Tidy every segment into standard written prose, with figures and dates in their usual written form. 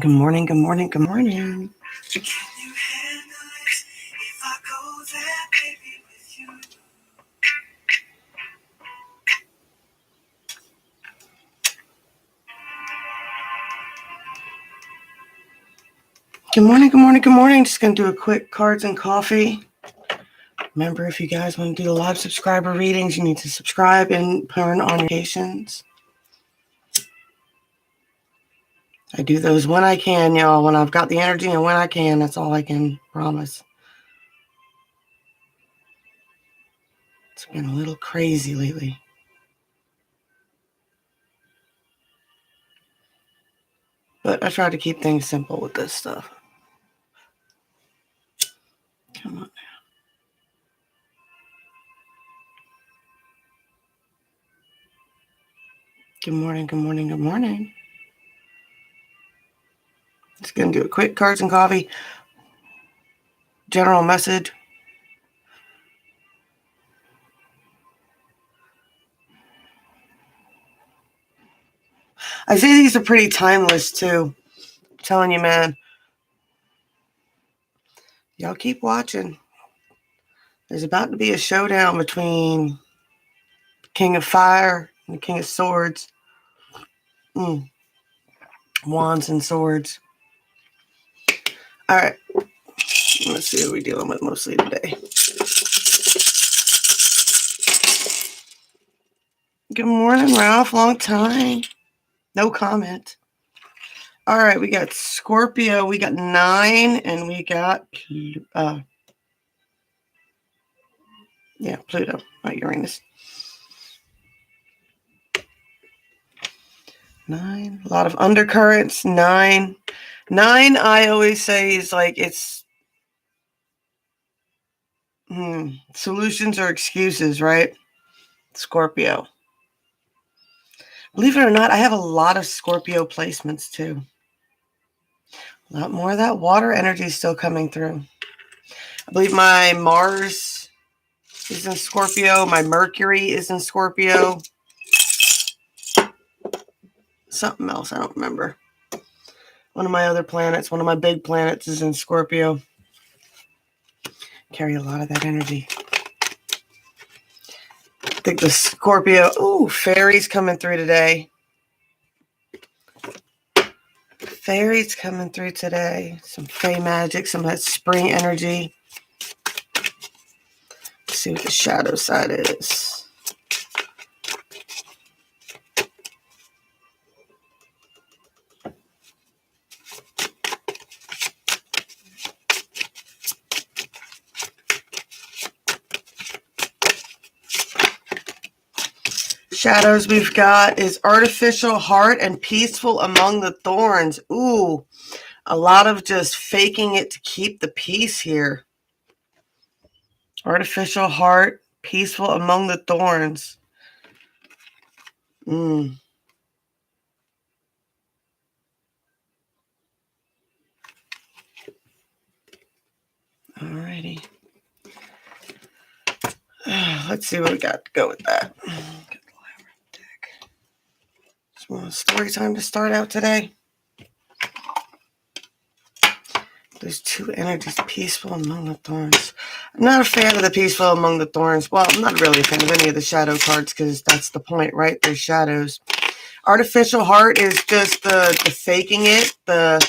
Good morning, good morning, good morning. Good morning, good morning, good morning. Just going to do a quick cards and coffee. Remember, if you guys want to do the live subscriber readings, you need to subscribe and turn on notifications. I do those when I can, y'all. When I've got the energy and when I can, that's all I can promise. It's been a little crazy lately. But I try to keep things simple with this stuff. Come on. Good morning, good morning, good morning. Just going to do a quick cards and coffee. General message. I say these are pretty timeless too. I'm telling you, man. Y'all keep watching. There's about to be a showdown between the King of Fire and the King of Swords. Wands and swords. All right. Let's see what we're dealing with mostly today. Good morning, Ralph. Long time. No comment. All right. We got Scorpio. We got 9. And we got Pluto. Not Uranus. 9. A lot of undercurrents. 9. 9, I always say, is like it's solutions or excuses, right? Scorpio. Believe it or not, I have a lot of Scorpio placements too. A lot more of that water energy is still coming through. I believe my Mars is in Scorpio. My Mercury is in Scorpio. Something else, I don't remember. One of my other planets, one of my big planets is in Scorpio. Carry a lot of that energy. I think the Scorpio, fairies coming through today. Fairies coming through today. Some fae magic, some of that spring energy. Let's see what the shadow side is. Shadows we've got is artificial heart and peaceful among the thorns. Ooh, a lot of just faking it to keep the peace here. Artificial heart, peaceful among the thorns. Alrighty. Let's see what we got to go with that. Just want a story time to start out today. There's 2 energies, peaceful among the thorns. I'm not a fan of the peaceful among the thorns. Well, I'm not really a fan of any of the shadow cards because that's the point, right? There's shadows. Artificial heart is just the faking it, the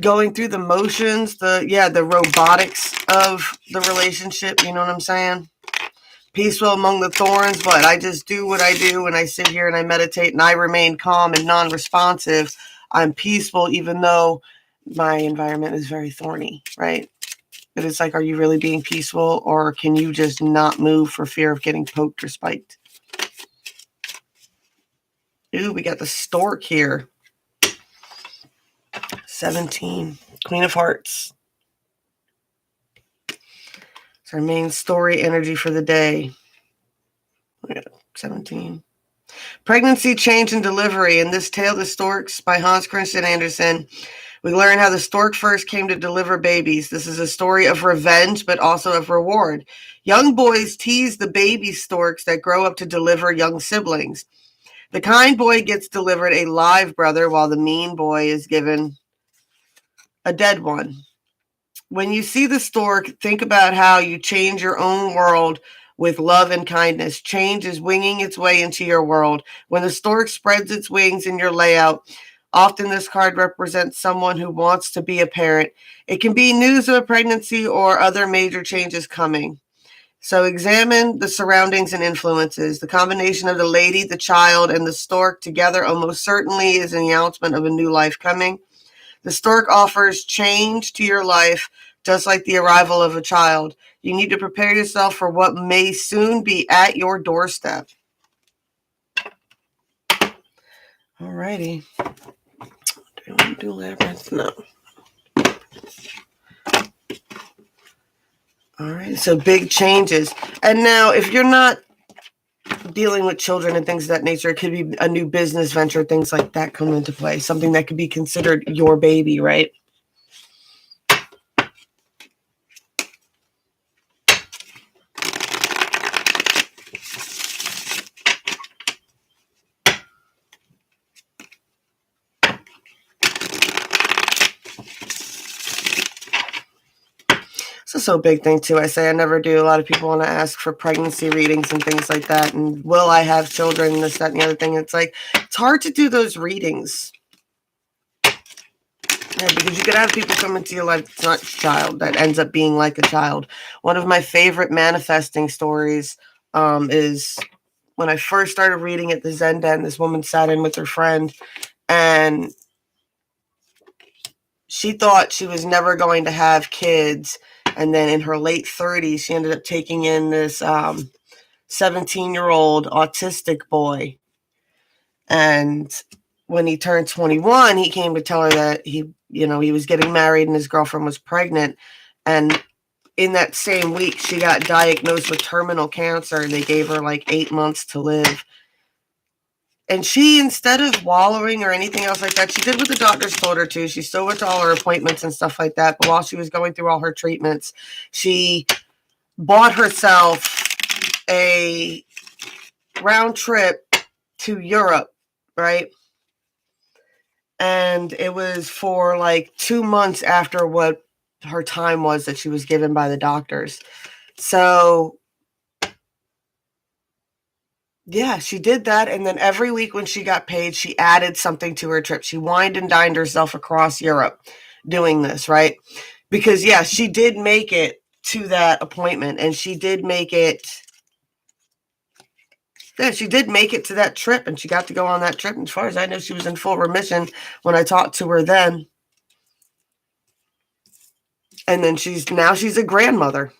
going through the motions, the robotics of the relationship. You know what I'm saying? Peaceful among the thorns, but I just do what I do and I sit here and I meditate and I remain calm and non-responsive. I'm peaceful even though my environment is very thorny, right? But it's like, are you really being peaceful or can you just not move for fear of getting poked or spiked? Ooh, we got the stork here. 17, Queen of Hearts. It's our main story energy for the day. 17. Pregnancy, Change, and Delivery. In this tale, The Storks by Hans Christian Andersen, we learn how the stork first came to deliver babies. This is a story of revenge, but also of reward. Young boys tease the baby storks that grow up to deliver young siblings. The kind boy gets delivered a live brother, while the mean boy is given a dead one. When you see the stork, think about how you change your own world with love and kindness. Change is winging its way into your world. When the stork spreads its wings in your layout, often this card represents someone who wants to be a parent. It can be news of a pregnancy or other major changes coming. So examine the surroundings and influences. The combination of the lady, the child, and the stork together almost certainly is an announcement of a new life coming. The stork offers change to your life, just like the arrival of a child. You need to prepare yourself for what may soon be at your doorstep. Alrighty. Do you want to do labyrinth? No. Alright, so big changes. And now, if you're not dealing with children and things of that nature, it could be a new business venture, things like that come into play. Something that could be considered your baby, right? This is so big thing too. I say I never do. A lot of people want to ask for pregnancy readings and things like that. And will I have children? This, that, and the other thing. It's like, it's hard to do those readings. Yeah, because you could have people come into your life that's not a child, that ends up being like a child. One of my favorite manifesting stories is when I first started reading at the Zen Den, this woman sat in with her friend, and she thought she was never going to have kids. And then in her late 30s, she ended up taking in this 17-year-old autistic boy. And when he turned 21, he came to tell her that he was getting married and his girlfriend was pregnant. And in that same week, she got diagnosed with terminal cancer, and they gave her like 8 months to live. And she, instead of wallowing or anything else like that, she did what the doctors told her to. She still went to all her appointments and stuff like that. But while she was going through all her treatments, she bought herself a round trip to Europe, right? And it was for like 2 months after what her time was that she was given by the doctors. So yeah, she did that. And then every week when she got paid, she added something to her trip. She wined and dined herself across Europe doing this, right? Because yeah, she did make it to that appointment, and she did make it. Yeah, she did make it to that trip, and she got to go on that trip. And as far as I know, she was in full remission when I talked to her then. And then she's a grandmother.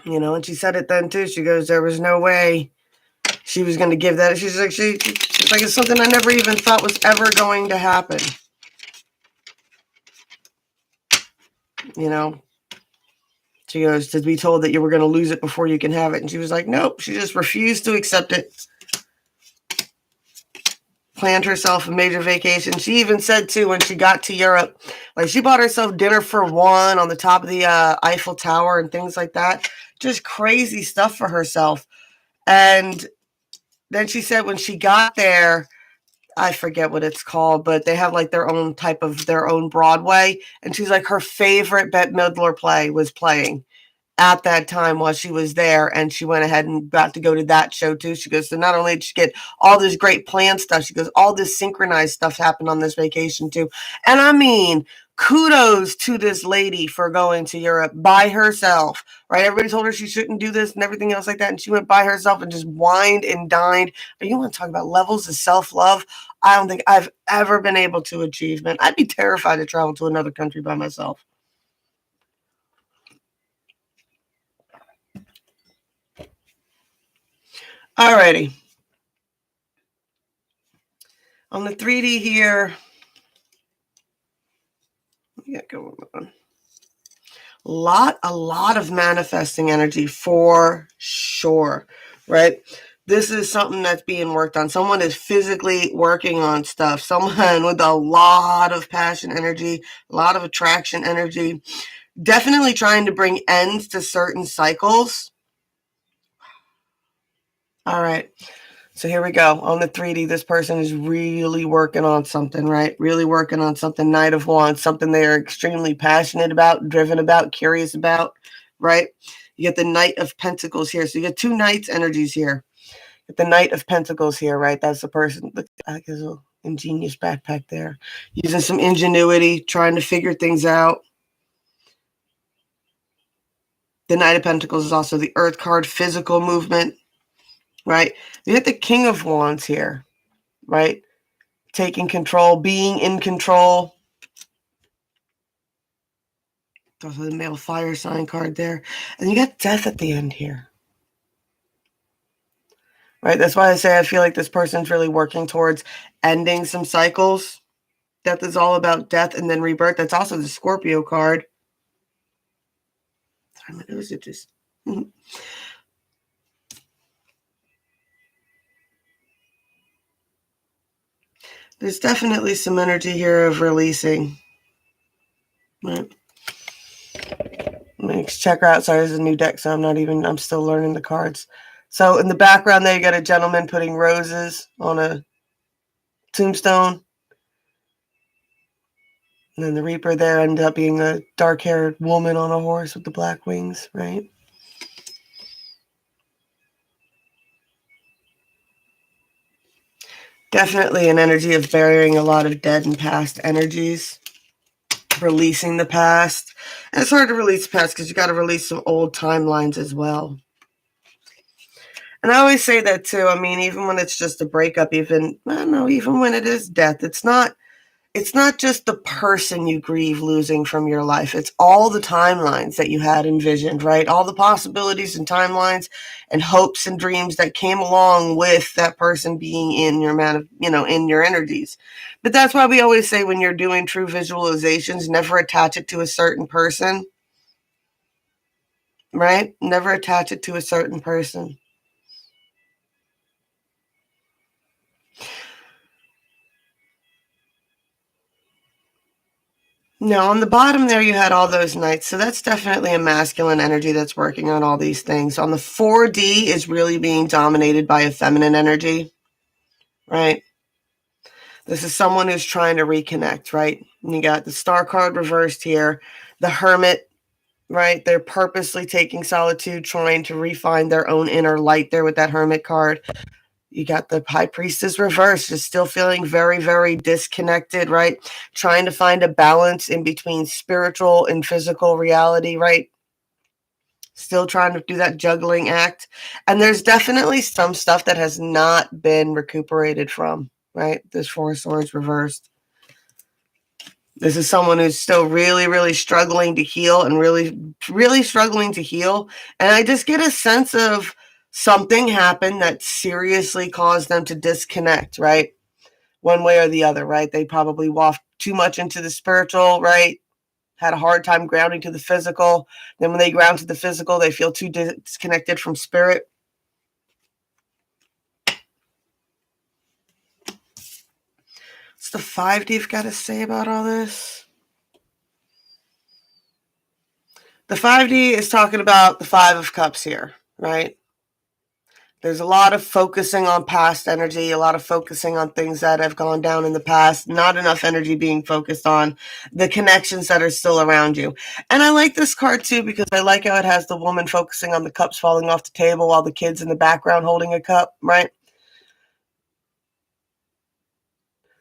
And she said it then too. She goes, there was no way she was going to give that. She's like, it's something I never even thought was ever going to happen. She goes, to be told that you were going to lose it before you can have it. And she was like, nope. She just refused to accept it. Planned herself a major vacation. She even said too, when she got to Europe, like she bought herself dinner for one on the top of the Eiffel Tower and things like that. Just crazy stuff for herself. And then she said when she got there, I forget what it's called, but they have like their own Broadway. And she's like, her favorite Bette Midler play was playing at that time while she was there, and she went ahead and got to go to that show too. She goes, so not only did she get all this great planned stuff, she goes, all this synchronized stuff happened on this vacation too. And I mean, kudos to this lady for going to Europe by herself, right? Everybody told her she shouldn't do this and everything else like that, and she went by herself and just wined and dined. But you want to talk about levels of self-love? I don't think I've ever been able to achieve, man. I'd be terrified to travel to another country by myself. Alrighty. On the 3D here, we got going on. A lot of manifesting energy for sure, right? This is something that's being worked on. Someone is physically working on stuff. Someone with a lot of passion energy, a lot of attraction energy, definitely trying to bring ends to certain cycles. All right. So here we go. On the 3D, this person is really working on something, right? Really working on something. Knight of Wands, something they are extremely passionate about, driven about, curious about, right? You get the Knight of Pentacles here. So you get two Knights energies here. The Knight of Pentacles here, right? That's the person. Look, like his little ingenious backpack there. Using some ingenuity, trying to figure things out. The Knight of Pentacles is also the Earth card, physical movement, right? You get the King of Wands here, right? Taking control, being in control. Also the male fire sign card there. And you got Death at the end here. Right? That's why I say I feel like this person's really working towards ending some cycles. Death is all about death and then rebirth. That's also the Scorpio card. Sorry, my nose is just... There's definitely some energy here of releasing. Right. Let me check her out. Sorry, this is a new deck, so I'm still learning the cards. So in the background there, you got a gentleman putting roses on a tombstone. And then the Reaper there ended up being a dark-haired woman on a horse with the black wings, right? Definitely an energy of burying a lot of dead and past energies. Releasing the past. And it's hard to release the past because you got to release some old timelines as well. And I always say that too. I mean, even when it's just a breakup, even when it is death, it's not just the person you grieve losing from your life. It's all the timelines that you had envisioned, right? All the possibilities and timelines and hopes and dreams that came along with that person being in your in your energies. But that's why we always say when you're doing true visualizations, never attach it to a certain person, right? Never attach it to a certain person. Now, on the bottom there, you had all those knights. So that's definitely a masculine energy that's working on all these things. On the 4D is really being dominated by a feminine energy, right? This is someone who's trying to reconnect, right? And you got the Star card reversed here. The Hermit, right? They're purposely taking solitude, trying to refine their own inner light there with that Hermit card. You got the High Priestess reversed, just still feeling very, very disconnected, right? Trying to find a balance in between spiritual and physical reality, right? Still trying to do that juggling act. And there's definitely some stuff that has not been recuperated from, right? This Four of Swords reversed. This is someone who's still really, really struggling to heal and really, really struggling to heal. And I just get a sense of something happened that seriously caused them to disconnect, right? One way or the other, right? They probably walked too much into the spiritual, right? Had a hard time grounding to the physical. Then when they ground to the physical, they feel too disconnected from spirit. What's the 5D've got to say about all this? The 5D is talking about the 5 of Cups here, right? There's a lot of focusing on past energy, a lot of focusing on things that have gone down in the past, not enough energy being focused on the connections that are still around you. And I like this card too because I like how it has the woman focusing on the cups falling off the table while the kid's in the background holding a cup, right?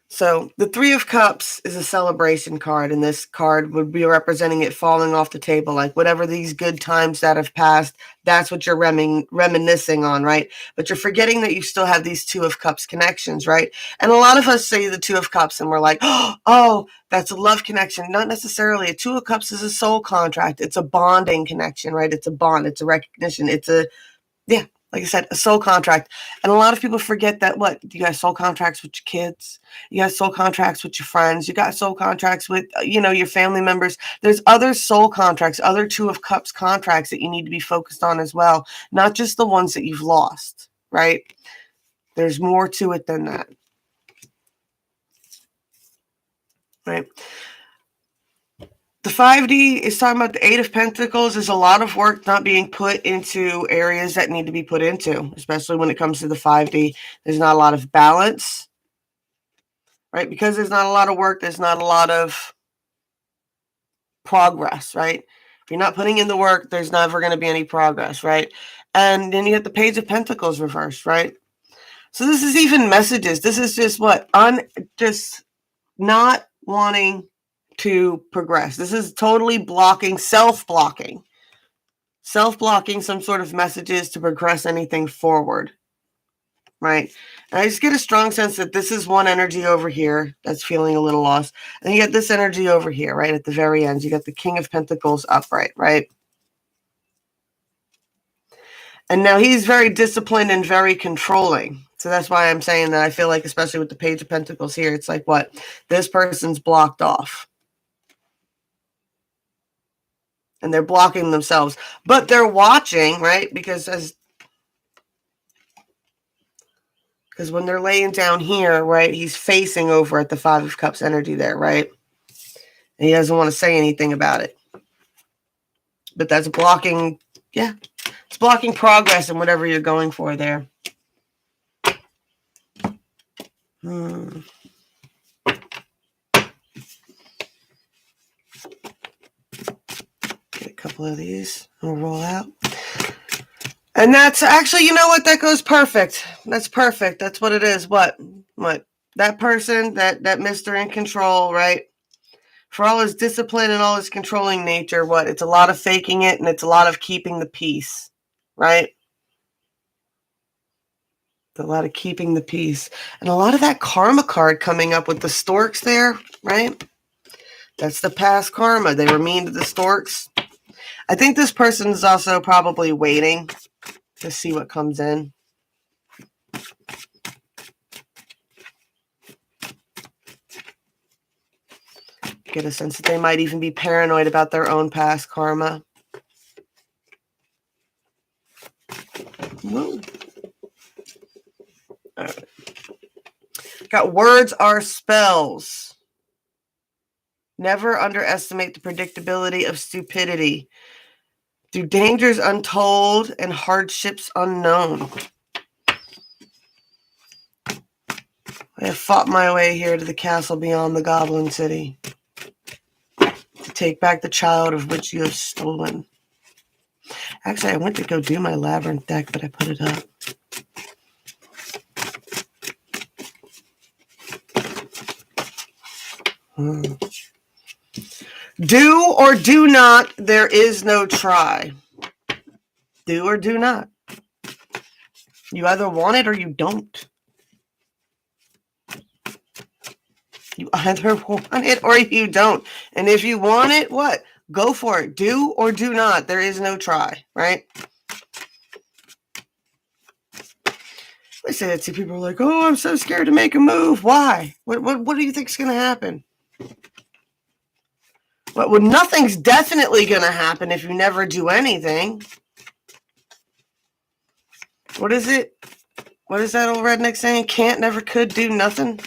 So the 3 of Cups is a celebration card, and this card would be representing it falling off the table. Like whatever these good times that have passed, that's what you're reminiscing on, right? But you're forgetting that you still have these 2 of Cups connections, right? And a lot of us say the 2 of Cups, and we're like, oh, that's a love connection. Not necessarily. A 2 of Cups is a soul contract. It's a bonding connection, right? It's a bond. It's a recognition. It's a, yeah. Like I said, a soul contract. And a lot of people forget that, you got soul contracts with your kids. You got soul contracts with your friends. You got soul contracts with, your family members. There's other soul contracts, other 2 of Cups contracts that you need to be focused on as well. Not just the ones that you've lost, right? There's more to it than that, right? The 5D is talking about the Eight of Pentacles. There's a lot of work not being put into areas that need to be put into, especially when it comes to the 5D. There's not a lot of balance, right? Because there's not a lot of work, there's not a lot of progress, right? If you're not putting in the work, there's never going to be any progress, right? And then you have the Page of Pentacles reversed, right? So this is even messages. This is just what? Just not wanting to progress. This is totally blocking, self-blocking some sort of messages to progress anything forward, right? And I just get a strong sense that this is one energy over here that's feeling a little lost. And you get this energy over here, right? At the very end, you got the King of Pentacles upright, right? And now he's very disciplined and very controlling. So that's why I'm saying that I feel like, especially with the Page of Pentacles here, it's like what? This person's blocked off. And they're blocking themselves. But they're watching, right? Because when they're laying down here, right, he's facing over at the Five of Cups energy there, right? And he doesn't want to say anything about it. But that's blocking, yeah. It's blocking progress in whatever you're going for there. Get a couple of these. We'll roll out. And that's actually, you know what? That goes perfect. That's perfect. That's what it is. What? That person, that Mr. in control, right? For all his discipline and all his controlling nature, what? It's a lot of faking it and it's a lot of keeping the peace, right? It's a lot of keeping the peace. And a lot of that karma card coming up with the storks there, right? That's the past karma. They were mean to the storks. I think this person is also probably waiting to see what comes in. Get a sense that they might even be paranoid about their own past karma. Whoa. All right. Got words are spells. Never underestimate the predictability of stupidity. Through dangers untold and hardships unknown. I have fought my way here to the castle beyond the Goblin City. To take back the child of which you have stolen. Actually, I went to go do my Labyrinth deck, but I put it up. Do or do not, there is no try. Do or do not. You either want it or you don't. You either want it or you don't. And if you want it, what? Go for it. Do or do not. There is no try, right? I say that to people who are like, oh, I'm so scared to make a move. Why? What do you think is going to happen? Well, nothing's definitely going to happen if you never do anything. What is it? What is that old redneck saying? Can't, never, could, do nothing.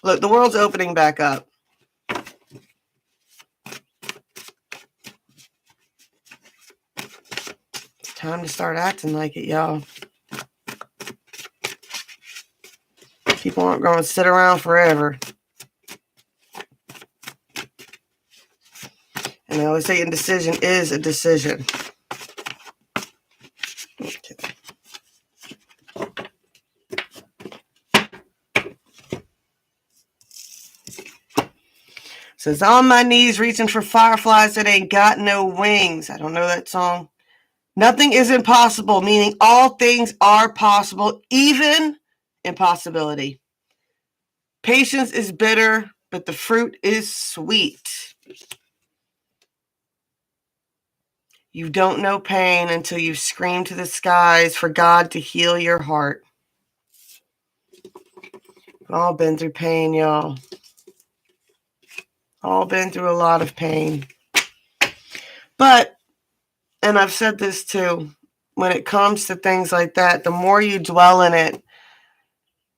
Look, the world's opening back up. It's time to start acting like it, y'all. People aren't going to sit around forever. And I always say indecision is a decision. Okay. Says, on my knees reaching for fireflies that ain't got no wings. I don't know that song. Nothing is impossible, meaning all things are possible, even impossibility. Patience is bitter, but the fruit is sweet. You don't know pain until you scream to the skies for God to heal your heart. We've all been through pain, y'all. All been through a lot of pain. But, and I've said this too, when it comes to things like that, the more you dwell in it,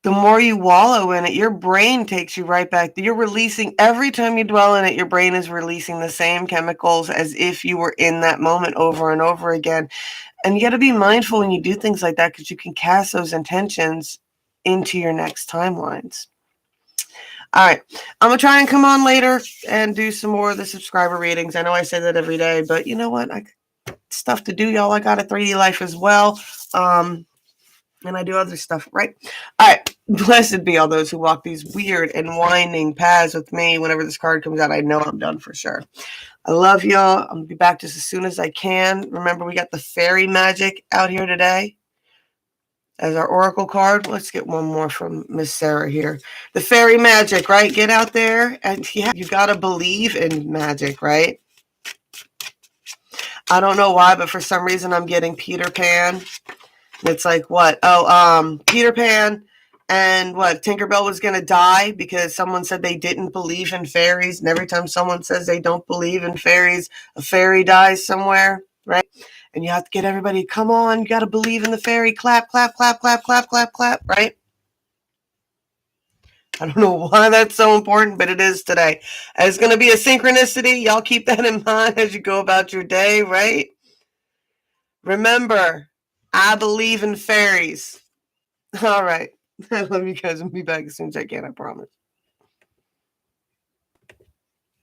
the more you wallow in it, your brain takes you right back. You're releasing, every time you dwell in it, your brain is releasing the same chemicals as if you were in that moment over and over again. And you got to be mindful when you do things like that, because you can cast those intentions into your next timelines. All right. I'm going to try and come on later and do some more of the subscriber readings. I know I say that every day, but you know what? I got stuff to do, y'all. I got a 3D life as well. And I do other stuff, right? All right. Blessed be all those who walk these weird and winding paths with me. Whenever this card comes out, I know I'm done for sure. I love y'all. I'm going to be back just as soon as I can. Remember, we got the fairy magic out here today as our oracle card. Let's get one more from Miss Sarah here. The fairy magic, right? Get out there. And yeah, you got to believe in magic, right? I don't know why, but for some reason I'm getting Peter Pan. It's like what? Oh, Peter Pan and what? Tinkerbell was going to die because someone said they didn't believe in fairies. And every time someone says they don't believe in fairies, a fairy dies somewhere, right? And you have to get everybody, come on, you got to believe in the fairy. Clap, clap, clap, clap, clap, clap, clap, right? I don't know why that's so important, but it is today. And it's going to be a synchronicity. Y'all keep that in mind as you go about your day, right? Remember, I believe in fairies. All right. I love you guys. I'll be back as soon as I can, I promise.